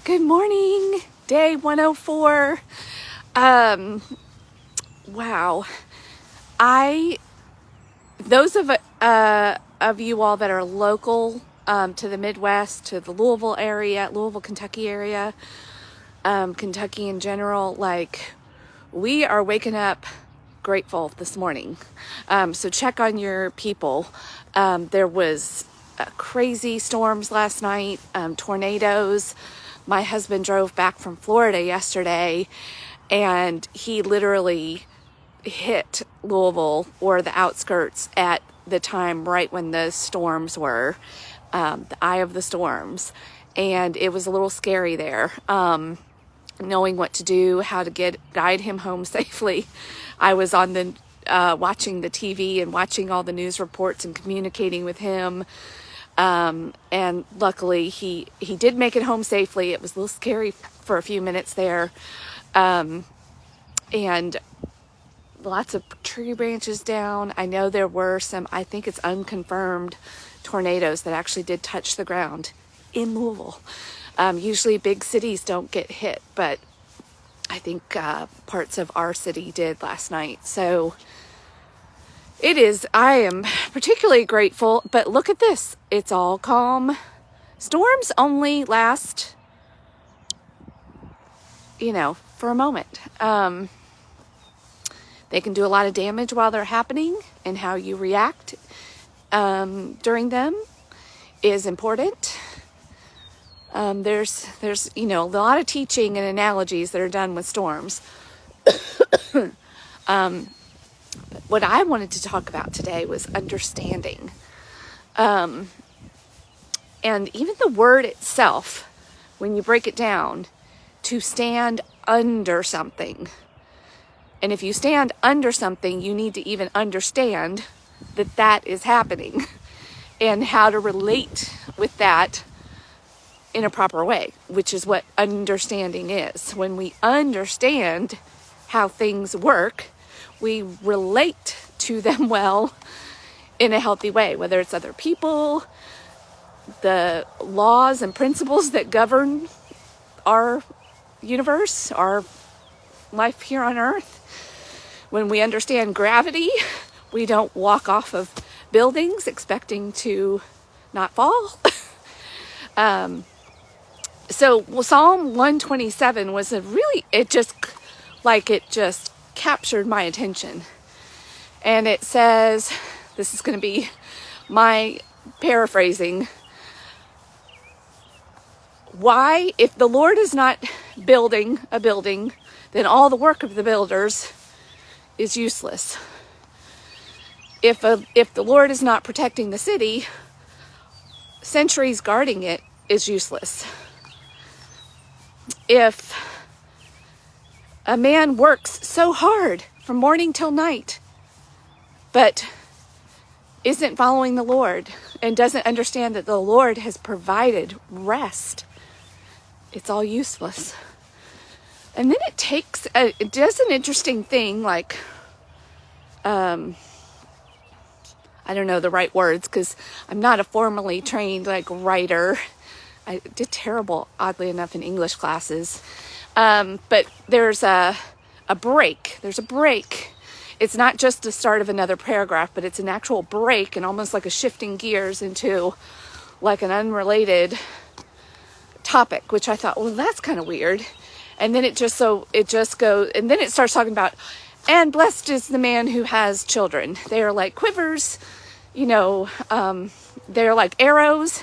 Good morning, day 104. Wow. Those of you all that are local to the Midwest, to the Louisville area, Kentucky area, Kentucky in general, we are waking up grateful this morning. So check on your people. There was crazy storms last night, tornadoes. My husband drove back from Florida yesterday, and he literally hit Louisville or the outskirts at the time right when the storms were, the eye of the storms. And it was a little scary there, knowing what to do, how to guide him home safely. I was on the watching the TV and watching all the news reports and communicating with him. And luckily he did make it home safely. It was a little scary for a few minutes there. And lots of tree branches down. I know there were some, I think it's unconfirmed tornadoes that actually did touch the ground in Louisville. Usually big cities don't get hit, but I think parts of our city did last night. So I am particularly grateful, but look at this. It's all calm. Storms only last, for a moment. They can do a lot of damage while they're happening, and how you react during them is important. There's a lot of teaching and analogies that are done with storms. What I wanted to talk about today was understanding. And even the word itself, when you break it down, to stand under something. And if you stand under something, you need to even understand that that is happening and how to relate with that in a proper way, which is what understanding is. When we understand how things work, we relate to them well in a healthy way, whether it's other people, the laws and principles that govern our universe, our life here on Earth. When we understand gravity, we don't walk off of buildings expecting to not fall. So Psalm 127 was it just captured my attention. And it says, this is going to be my paraphrasing. Why, if the Lord is not building a building, then all the work of the builders is useless. If the Lord is not protecting the city, centuries guarding it is useless. If a man works so hard from morning till night, but isn't following the Lord and doesn't understand that the Lord has provided rest, it's all useless. And then it does an interesting thing, I don't know the right words because I'm not a formally trained writer. I did terrible, oddly enough, in English classes. But there's a break. There's a break. It's not just the start of another paragraph, but it's an actual break and almost like a shifting gears into an unrelated topic, which I thought, well, that's kind of weird. And then it just goes, and then it starts talking about, and blessed is the man who has children. They are like quivers, they're like arrows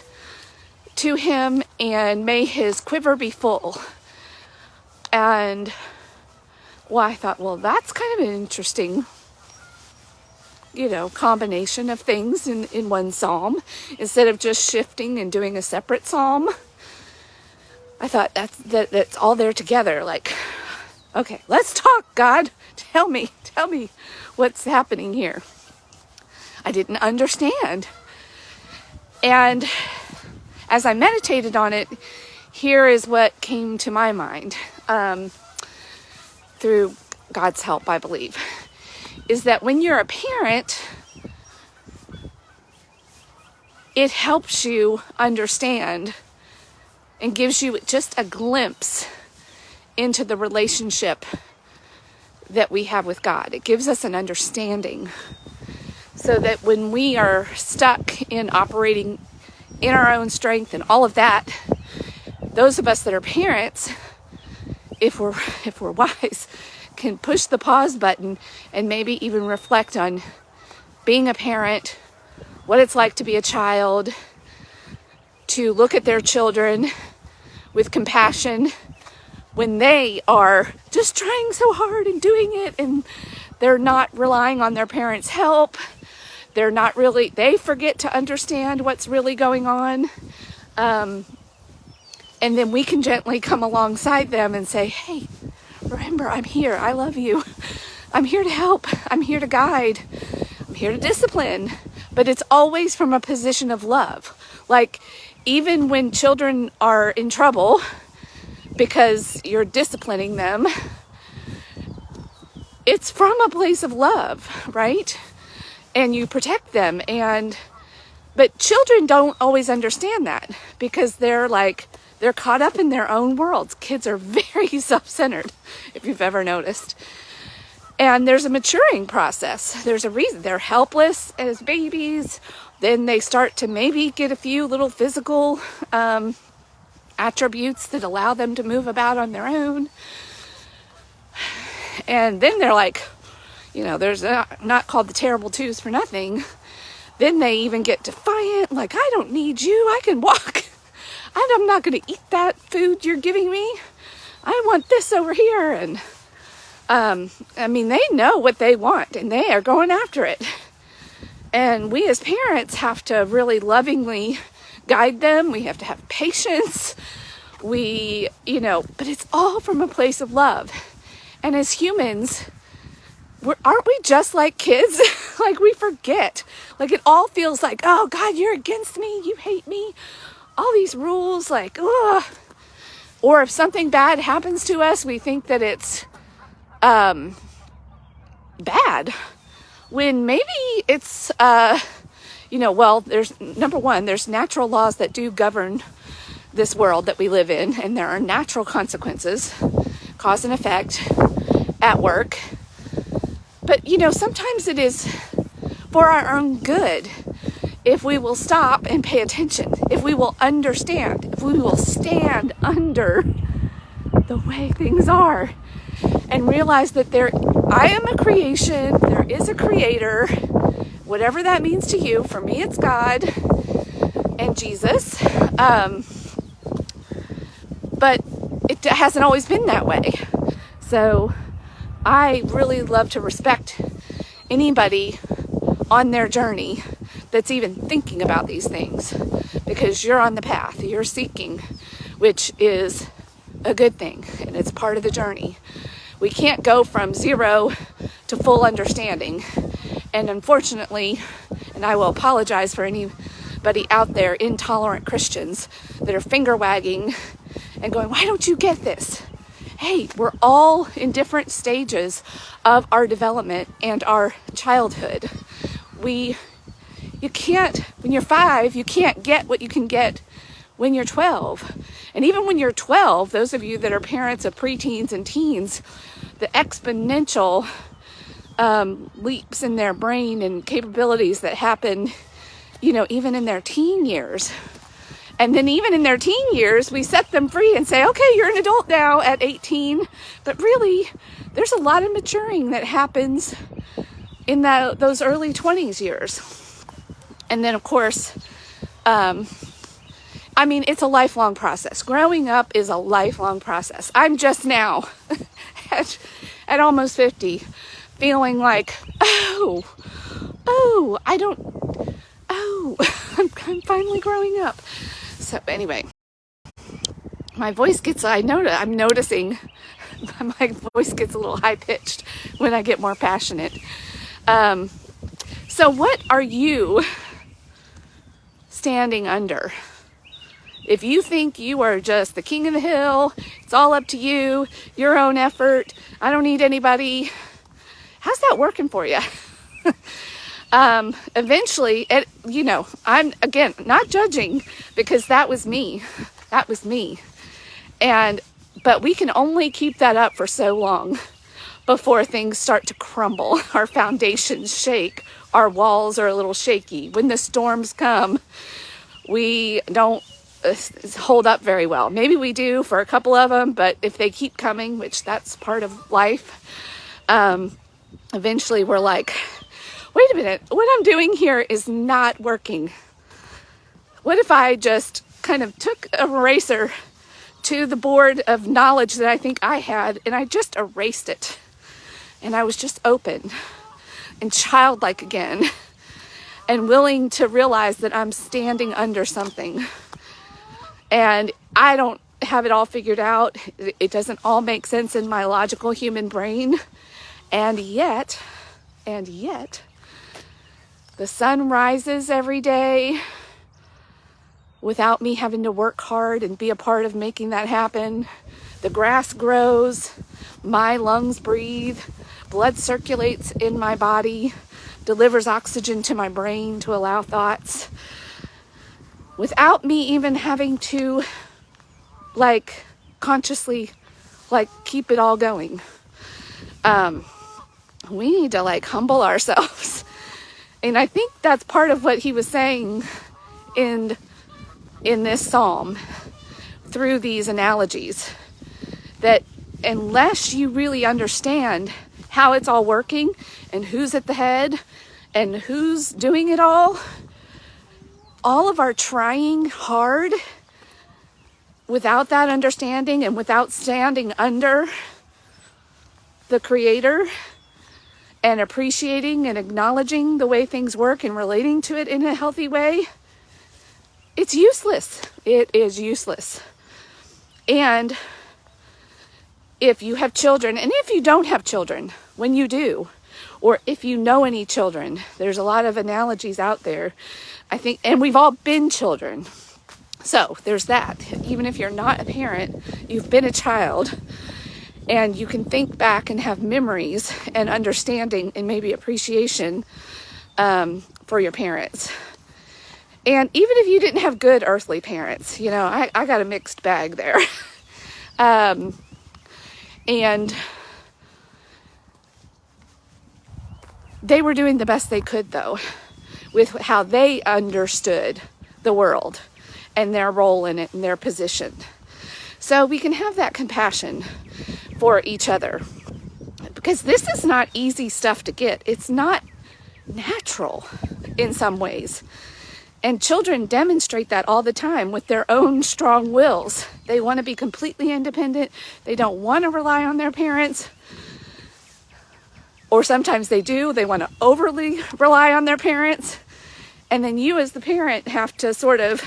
to him, and may his quiver be full. And I thought, well, that's kind of an interesting, combination of things in one psalm, instead of just shifting and doing a separate psalm. I thought that's all there together. Okay, let's talk, God. Tell me what's happening here. I didn't understand. And as I meditated on it, here is what came to my mind, through God's help, I believe, is that when you're a parent, it helps you understand and gives you just a glimpse into the relationship that we have with God. It gives us an understanding so that when we are stuck in operating in our own strength and all of that, those of us that are parents, if we're wise, can push the pause button and maybe even reflect on being a parent, what it's like to be a child, to look at their children with compassion when they are just trying so hard and doing it, and they're not relying on their parents' help. They forget to understand what's really going on. And then we can gently come alongside them and say, hey, remember, I'm here. I love you. I'm here to help. I'm here to guide. I'm here to discipline. But it's always from a position of love. Like, even when children are in trouble because you're disciplining them, it's from a place of love, right? And you protect them. But children don't always understand that because they're caught up in their own worlds. Kids are very self-centered, if you've ever noticed. And there's a maturing process. There's a reason. They're helpless as babies. Then they start to maybe get a few little physical attributes that allow them to move about on their own. And then they're like, there's not called the terrible twos for nothing. Then they even get defiant, like, I don't need you. I can walk. I'm not going to eat that food you're giving me. I want this over here. And they know what they want and they are going after it. And we as parents have to really lovingly guide them. We have to have patience. But it's all from a place of love. And as humans, aren't we just like kids? Like, we forget. Like, it all feels like, oh God, you're against me. You hate me. All these rules, like, ugh. Or if something bad happens to us, we think that it's bad, when maybe it's there's number one, there's natural laws that do govern this world that we live in, and there are natural consequences, cause and effect at work. But sometimes it is for our own good if we will stop and pay attention, if we will understand, if we will stand under the way things are and realize that I am a creation, there is a creator, whatever that means to you. For me, it's God and Jesus. But it hasn't always been that way. So I really love to respect anybody on their journey that's even thinking about these things, because you're on the path, you're seeking, which is a good thing, and it's part of the journey. We can't go from zero to full understanding. And unfortunately, and I will apologize for anybody out there, intolerant Christians that are finger wagging and going, why don't you get this? Hey, we're all in different stages of our development and our childhood. You can't, when you're 5, you can't get what you can get when you're 12. And even when you're 12, those of you that are parents of preteens and teens, the exponential leaps in their brain and capabilities that happen, even in their teen years. And then even in their teen years, we set them free and say, okay, you're an adult now at 18. But really, there's a lot of maturing that happens in those early 20s years. And then, of course, it's a lifelong process. Growing up is a lifelong process. I'm just now at almost 50 feeling like, I'm finally growing up. So anyway, my voice I'm noticing my voice gets a little high pitched when I get more passionate. So what are you standing under? If you think you are just the king of the hill, it's all up to you, your own effort, I don't need anybody, how's that working for you? Eventually, I'm again not judging, because that was me That was me. But we can only keep that up for so long before things start to crumble. Our foundations shake. Our walls are a little shaky. When the storms come, we don't hold up very well. Maybe we do for a couple of them, but if they keep coming, which that's part of life, eventually we're like, wait a minute, what I'm doing here is not working. What if I just kind of took an eraser to the board of knowledge that I think I had, and I just erased it, and I was just open and childlike again, and willing to realize that I'm standing under something, and I don't have it all figured out. It doesn't all make sense in my logical human brain, and yet the sun rises every day without me having to work hard and be a part of making that happen. The grass grows, my lungs breathe, blood circulates in my body, delivers oxygen to my brain to allow thoughts, without me even having to consciously keep it all going. We need to humble ourselves. And I think that's part of what he was saying in this psalm through these analogies, that unless you really understand how it's all working and who's at the head and who's doing it all of our trying hard without that understanding and without standing under the Creator and appreciating and acknowledging the way things work and relating to it in a healthy way, it's useless. It is useless. And if you have children, and if you don't have children, when you do, or if you know any children, there's a lot of analogies out there, I think, and we've all been children. So there's that. Even if you're not a parent, you've been a child, and you can think back and have memories and understanding and maybe appreciation for your parents. And even if you didn't have good earthly parents, I got a mixed bag there. And they were doing the best they could, though, with how they understood the world and their role in it and their position. So we can have that compassion for each other, because this is not easy stuff to get. It's not natural in some ways. And children demonstrate that all the time with their own strong wills. They want to be completely independent. They don't want to rely on their parents. Or sometimes they do. They want to overly rely on their parents. And then you as the parent have to sort of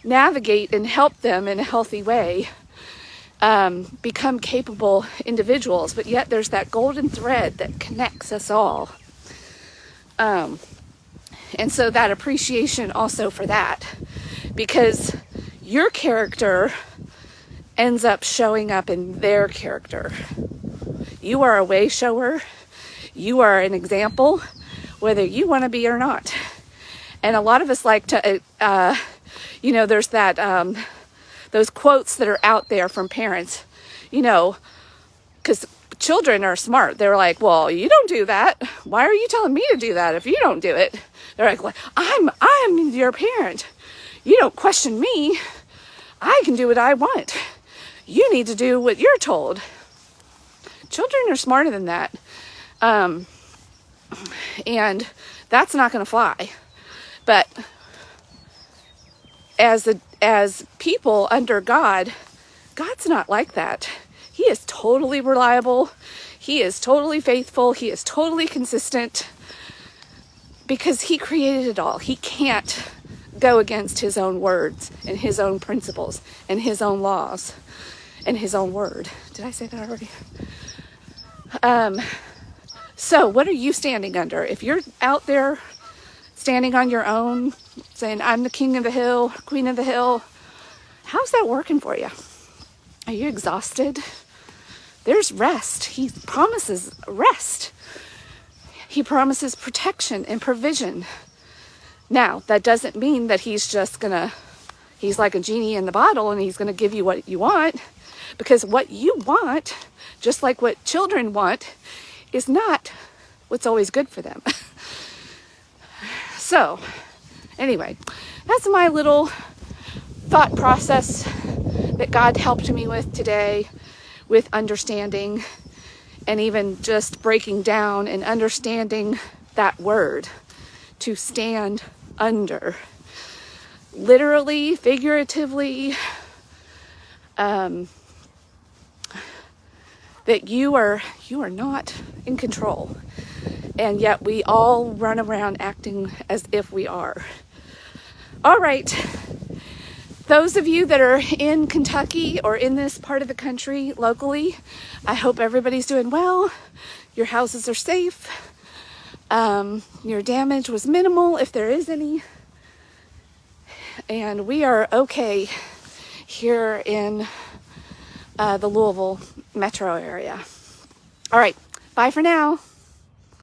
navigate and help them in a healthy way, become capable individuals. But yet there's that golden thread that connects us all. And so that appreciation also for that, because your character ends up showing up in their character. You are a way shower. You are an example, whether you want to be or not. And a lot of us like to, there's that, those quotes that are out there from parents, because children are smart. They're like, well, you don't do that. Why are you telling me to do that if you don't do it? They're like, well, I'm your parent. You don't question me. I can do what I want. You need to do what you're told. Children are smarter than that. And that's not going to fly. But as people under God, God's not like that. He is totally reliable. He is totally faithful. He is totally consistent, because he created it all. He can't go against his own words and his own principles and his own laws and his own word. Did I say that already? So what are you standing under? If you're out there standing on your own, saying, I'm the king of the hill, queen of the hill, how's that working for you? Are you exhausted? There's rest. He promises rest. He promises protection and provision. Now, that doesn't mean that he's just gonna, he's like a genie in the bottle and he's going to give you what you want, because what you want, just like what children want, is not what's always good for them. So anyway, that's my little thought process that God helped me with today, with understanding and even just breaking down and understanding that word, to stand under. Literally, figuratively, that you are not in control, and yet we all run around acting as if we are. All right, those of you that are in Kentucky or in this part of the country locally, I hope everybody's doing well. Your houses are safe. Your damage was minimal, if there is any. And we are okay here in the Louisville metro area. All right, bye for now.